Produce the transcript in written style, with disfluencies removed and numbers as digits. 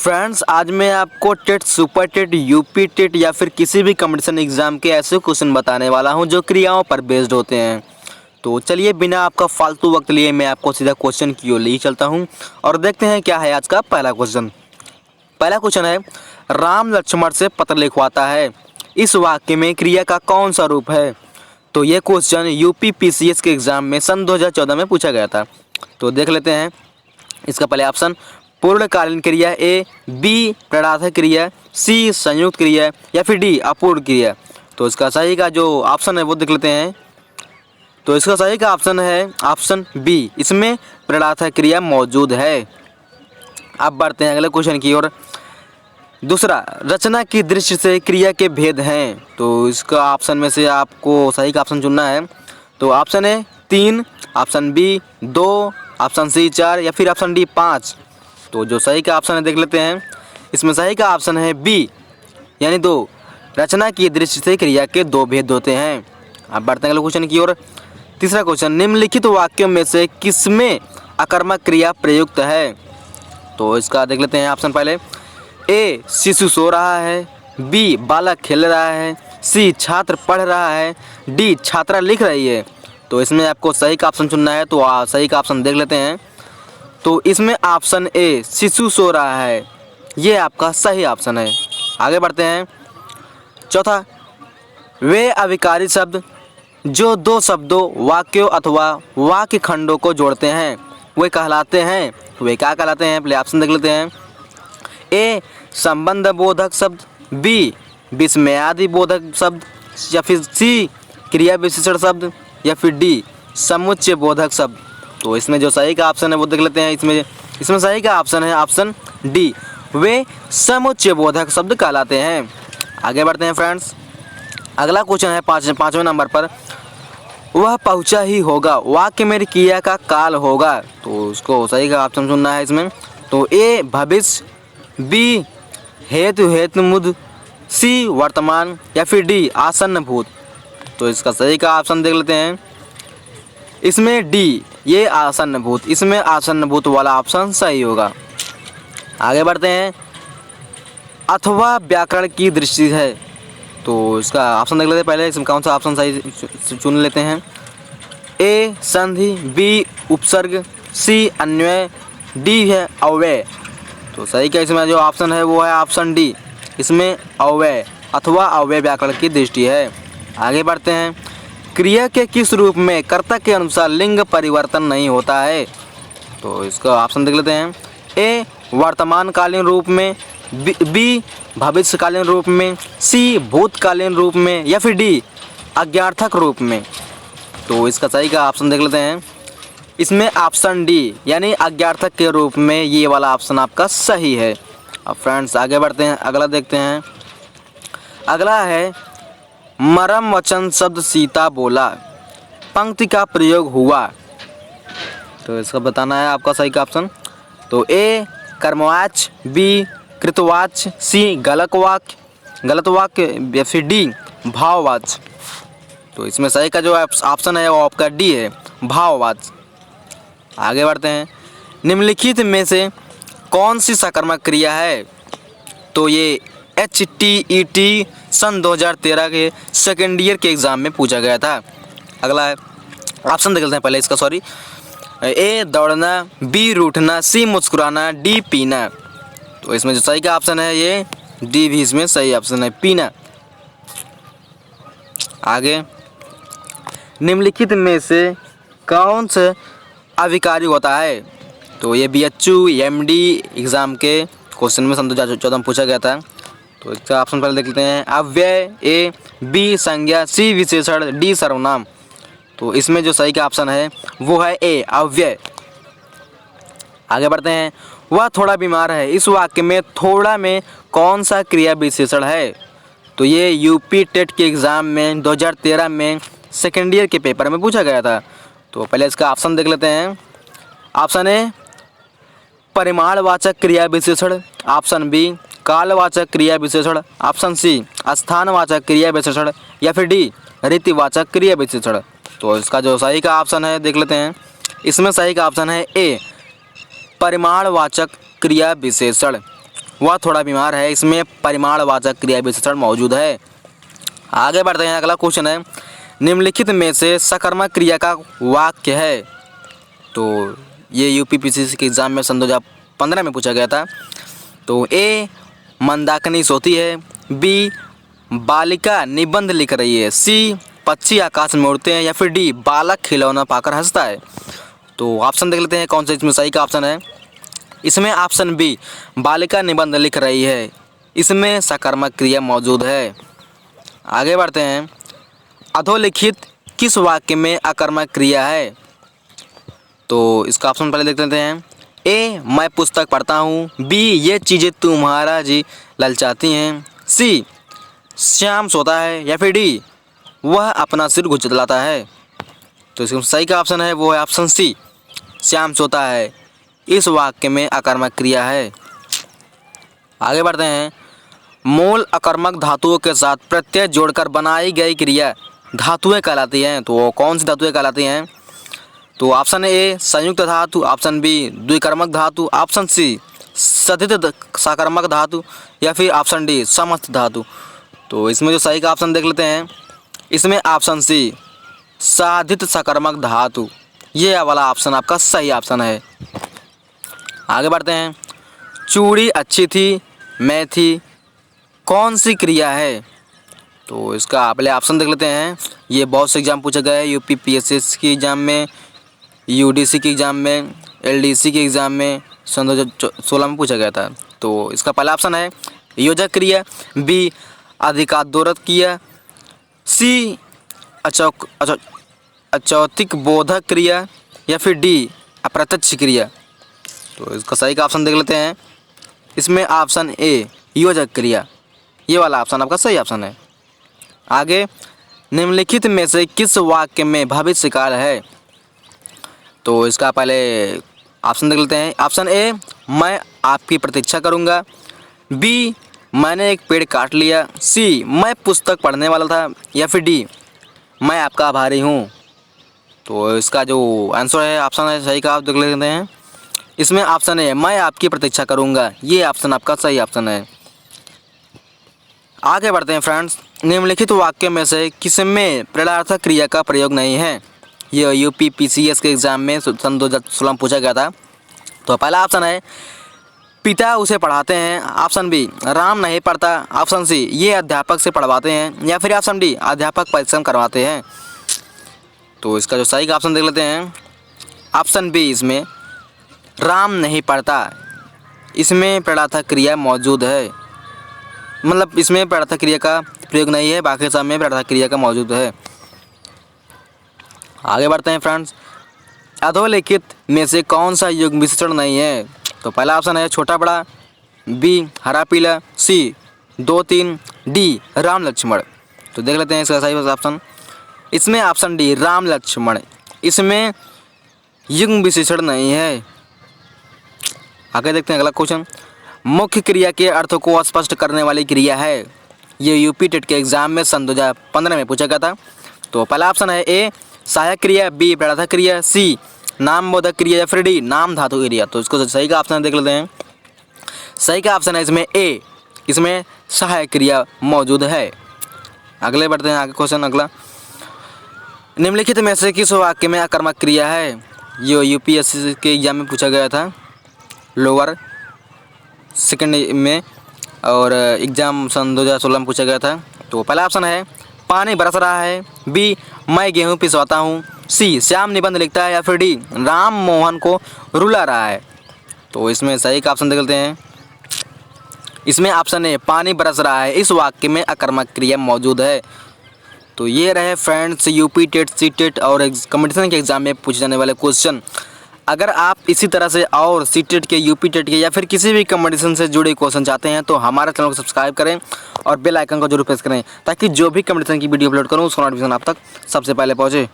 Friends, आज मैं आपको TET, super TET, UP TET या फिर किसी भी कंपटीशन एग्जाम के ऐसे क्वेश्चन बताने वाला हूं जो क्रियाओं पर बेस्ड होते हैं। तो चलिए बिना आपका फालतू वक्त लिए मैं आपको सीधा क्वेश्चन की ओर ले चलता हूं और देखते हैं क्या है आज का पहला क्वेश्चन। पहला क्वेश्चन है, राम लक्ष्मण से पत्र लिखवाता है, इस वाक्य में क्रिया का कौन सा रूप है? तो ये क्वेश्चन यूपी पीसीएस के एग्ज़ाम में सन 2014 में पूछा गया था। तो देख लेते हैं इसका पहले ऑप्शन। पूर्णकालीन क्रिया ए, बी प्रणनार्थक क्रिया, सी संयुक्त क्रिया या फिर डी अपूर्ण क्रिया। तो इसका सही का जो ऑप्शन है वो देख लेते हैं। तो इसका सही का ऑप्शन है ऑप्शन बी, इसमें प्रणनार्थक क्रिया मौजूद है। अब बढ़ते हैं अगले क्वेश्चन की ओर। दूसरा, रचना की दृष्टि से क्रिया के भेद हैं। तो इसका ऑप्शन में से आपको सही का ऑप्शन चुनना है। तो option A 3, option B 2, option C 4 या फिर ऑप्शन डी 5। तो जो सही का ऑप्शन है देख लेते हैं। इसमें सही का ऑप्शन है बी, यानी 2। रचना की दृष्टि से क्रिया के 2 भेद होते हैं। अब बढ़ते हैं अगले क्वेश्चन की ओर। तीसरा क्वेश्चन, निम्नलिखित वाक्यों में से किसमें अकर्मक क्रिया प्रयुक्त है? तो इसका देख लेते हैं ऑप्शन पहले। ए, शिशु सो रहा है, बी बालक खेल रहा है, सी छात्र पढ़ रहा है, डी छात्रा लिख रही है। तो इसमें आपको सही का ऑप्शन चुनना है। तो सही का ऑप्शन देख लेते हैं। तो इसमें ऑप्शन ए, शिशु सो रहा है, ये आपका सही ऑप्शन है। आगे बढ़ते हैं। चौथा, वे अविकारी शब्द जो 2 शब्दों, वाक्यों अथवा वाक्य खंडों को जोड़ते हैं वे कहलाते हैं। तो वे क्या कहलाते हैं? पहले ऑप्शन देख लेते हैं। ए, संबंध बोधक शब्द, बी विस्मयादि बोधक शब्द या फिर सी क्रिया विशेषण शब्द या फिर डी समुच्चय बोधक शब्द। तो इसमें जो सही का ऑप्शन है वो देख लेते हैं। इसमें सही का ऑप्शन है ऑप्शन डी, वे समुच्चय बोधक शब्द कहलाते हैं। आगे बढ़ते हैं फ्रेंड्स। अगला क्वेश्चन है 5वें नंबर पर, वह पहुंचा ही होगा वाक्य में क्रिया का काल होगा। तो उसको सही का ऑप्शन चुनना है इसमें। तो ए भविष्य, बी हेतु हेतुमुद, सी वर्तमान या फिर डी आसन्न भूत। तो इसका सही का ऑप्शन देख लेते हैं। इसमें डी, ये आसन्न भूत, इसमें आसन्न भूत वाला ऑप्शन सही होगा। आगे बढ़ते हैं। अथवा व्याकरण की दृष्टि है। तो इसका ऑप्शन देख लेते हैं पहले। इसमें कौन सा ऑप्शन सही चुन लेते हैं। ए संधि, बी उपसर्ग, सी अन्वय, डी है अव्यय। तो सही का इसमें जो ऑप्शन है वो है ऑप्शन डी, इसमें अव्यय अथवा अव्यय व्याकरण की दृष्टि है। आगे बढ़ते हैं। क्रिया के किस रूप में कर्ता के अनुसार लिंग परिवर्तन नहीं होता है? तो इसका ऑप्शन देख लेते हैं। ए वर्तमानकालीन रूप में, बी भविष्यकालीन रूप में, सी भूतकालीन रूप में या फिर डी अज्ञार्थक रूप में। तो इसका सही का ऑप्शन देख लेते हैं। इसमें ऑप्शन डी, यानी अज्ञार्थक के रूप में, ये वाला ऑप्शन आपका सही है। अब फ्रेंड्स आगे बढ़ते हैं, अगला देखते हैं। अगला है, मरम वचन शब्द सीता बोला, पंक्ति का प्रयोग हुआ। तो इसका बताना है आपका सही का ऑप्शन। तो ए कर्मवाच्य, बी कृतवाच्य, सी गलत वाक्य या फिर डी भाववाच्य। तो इसमें सही का जो ऑप्शन है वो आपका डी है, भाववाच्य। आगे बढ़ते हैं। निम्नलिखित में से कौन सी सकर्मक क्रिया है? तो ये HTET सन 2013 के सेकेंड ईयर के एग्ज़ाम में पूछा गया था। अगला है, ऑप्शन देख लेते हैं पहले इसका। सॉरी, ए दौड़ना, बी रूठना, सी मुस्कुराना, डी पीना। तो इसमें जो सही का ऑप्शन है ये डी भी इसमें सही ऑप्शन है, पीना। आगे, निम्नलिखित में से कौन से अविकारी होता है? तो ये BHU MD एग्ज़ाम के क्वेश्चन में सन 2014 में पूछा गया था। तो इसका ऑप्शन पहले देख लेते हैं। अव्यय, ए बी संज्ञा, सी विशेषण, डी सर्वनाम। तो इसमें जो सही का ऑप्शन है वो है ए अव्यय। आगे बढ़ते हैं। वह थोड़ा बीमार है, इस वाक्य में थोड़ा में कौन सा क्रिया विशेषण है? तो ये यूपी टेट के एग्ज़ाम में 2013 में सेकेंड ईयर के पेपर में पूछा गया था। तो पहले इसका ऑप्शन देख लेते हैं। ऑप्शन ए परिमाणवाचक क्रिया विशेषण, ऑप्शन बी कालवाचक क्रिया विशेषण, ऑप्शन सी स्थानवाचक क्रिया विशेषण या फिर डी रीतिवाचक क्रिया विशेषण। तो इसका जो सही का ऑप्शन है देख लेते हैं। इसमें सही का ऑप्शन है ए परिमाणवाचक क्रिया विशेषण। वह थोड़ा बीमार है। इसमें परिमाणवाचक क्रिया विशेषण मौजूद है। आगे बढ़ते हैं, अगला क्वेश्चन है, निम्नलिखित में से सकर्मक क्रिया का वाक्य है। तो ये यूपीपीसीसी के एग्ज़ाम में सन 2015 में पूछा गया था। तो ए मंदाकिनी सोती है, बी बालिका निबंध लिख रही है, सी पक्षी आकाश में उड़ते हैं, या फिर डी बालक खिलौना पाकर हंसता है। तो ऑप्शन देख लेते हैं कौन सा इसमें सही का ऑप्शन है। इसमें ऑप्शन बी बालिका निबंध लिख रही है, इसमें सकर्मक क्रिया मौजूद है। आगे बढ़ते हैं, अधोलिखित किस वाक्य में अकर्मक क्रिया है। तो इसका ऑप्शन पहले देख लेते हैं। ए मैं पुस्तक पढ़ता हूँ, बी ये चीज़ें तुम्हारा जी ललचाती हैं, सी श्याम सोता है, या फिर डी वह अपना सिर घुचलाता है। तो इसका सही का ऑप्शन है वो है ऑप्शन सी श्याम सोता है। इस वाक्य में अकर्मक क्रिया है। आगे बढ़ते हैं, मूल अकर्मक धातुओं के साथ प्रत्यय जोड़कर बनाई गई क्रिया धातुएं कहलाती हैं। तो वो कौन सी धातुएं कहलाती हैं। तो ऑप्शन ए संयुक्त धातु, ऑप्शन बी द्विकर्मक धातु, ऑप्शन सी सदित सकर्मक धातु, या फिर ऑप्शन डी समस्त धातु। तो इसमें जो सही का ऑप्शन देख लेते हैं। इसमें ऑप्शन सी साधित सकर्मक धातु, ये वाला ऑप्शन आपका सही ऑप्शन है। आगे बढ़ते हैं, चूड़ी अच्छी थी मैं थी कौन सी क्रिया है। तो इसका पहले ऑप्शन देख लेते हैं। ये बहुत से एग्जाम पूछा गया है, यूपीपीएससी के एग्ज़ाम में, यूडीसी के एग्ज़ाम में, एलडीसी के एग्ज़ाम में सन 2016 में पूछा गया था। तो इसका पहला ऑप्शन है योजक क्रिया, बी अधिकारोक्त क्रिया, सी अचौतिक बोधक क्रिया, या फिर डी अप्रत्यक्ष क्रिया। तो इसका सही का ऑप्शन देख लेते हैं। इसमें ऑप्शन ए योजक क्रिया, ये वाला ऑप्शन आपका सही ऑप्शन है। आगे, निम्नलिखित में से किस वाक्य में भविष्य काल है। तो इसका पहले ऑप्शन देख लेते हैं। ऑप्शन ए मैं आपकी प्रतीक्षा करूंगा, बी मैंने एक पेड़ काट लिया, सी मैं पुस्तक पढ़ने वाला था, या फिर डी मैं आपका आभारी हूँ। तो इसका जो आंसर है ऑप्शन है सही का आप देख लेते हैं। इसमें ऑप्शन है मैं आपकी प्रतीक्षा करूँगा, ये ऑप्शन आपका सही ऑप्शन है। आगे बढ़ते हैं फ्रेंड्स, निम्नलिखित वाक्य में से किसमें प्रेरणार्थक क्रिया का प्रयोग नहीं है। ये यूपीपीसीएस के एग्ज़ाम में सन 2016 में पूछा गया था। तो पहला ऑप्शन है पिता उसे पढ़ाते हैं, ऑप्शन बी राम नहीं पढ़ता, ऑप्शन सी ये अध्यापक से पढ़वाते हैं, या फिर ऑप्शन डी अध्यापक परिश्रम करवाते हैं। तो इसका जो सही का ऑप्शन देख लेते हैं। ऑप्शन बी इसमें राम नहीं पढ़ता, इसमें प्रेरणार्थक क्रिया मौजूद है, मतलब इसमें प्रेरणार्थक क्रिया का प्रयोग नहीं है, बाकी सब में प्रेरणार्थक क्रिया का मौजूद है। आगे बढ़ते हैं फ्रेंड्स, अधोलिखित में से कौन सा युग्म विशेषण नहीं है। तो पहला ऑप्शन है छोटा बड़ा, बी हरा पीला, सी 2 3, डी राम लक्ष्मण। तो देख लेते हैं इसका सही ऑप्शन। इसमें ऑप्शन डी राम लक्ष्मण, इसमें युग्म विशेषण नहीं है। आगे देखते हैं अगला क्वेश्चन, मुख्य क्रिया के अर्थों को स्पष्ट करने वाली क्रिया है। ये यूपी टेट के एग्जाम में सन 2015 में पूछा गया था। तो पहला ऑप्शन है ए सहायक क्रिया, बी प्रेरणार्थक क्रिया, सी नामबोधक क्रिया, या फिर डी नाम धातु क्रिया। तो इसको सही का ऑप्शन देख लेते हैं। सही का ऑप्शन है इसमें ए, इसमें सहायक क्रिया मौजूद है। अगले बढ़ते हैं आगे क्वेश्चन अगला, निम्नलिखित में से किस वाक्य में अकर्मक क्रिया है। ये यूपीएससी के एग्जाम में पूछा गया था लोअर सेकेंड में, और एग्ज़ाम सन 2016 में पूछा गया था। तो पहला ऑप्शन है पानी बरस रहा है, बी मैं गेहूँ पिसवाता हूँ, सी श्याम निबंध लिखता है, या फिर डी राम मोहन को रुला रहा है। तो इसमें सही का ऑप्शन देख लेते हैं। इसमें ऑप्शन है पानी बरस रहा है, इस वाक्य में अकर्मक क्रिया मौजूद है। तो ये रहे friends UP TET, C TET और कंपटीशन के एग्ज़ाम में पूछे जाने वाले क्वेश्चन। अगर आप इसी तरह से और सी टेट के, यूपी टेट के या फिर किसी भी कंपटीशन से जुड़े क्वेश्चन चाहते हैं तो हमारे चैनल को सब्सक्राइब करें और बेल आइकन को जरूर प्रेस करें, ताकि जो भी कंपटीशन की वीडियो अपलोड करूँ उसका नोटिफिकेशन आप तक सबसे पहले पहुँचे।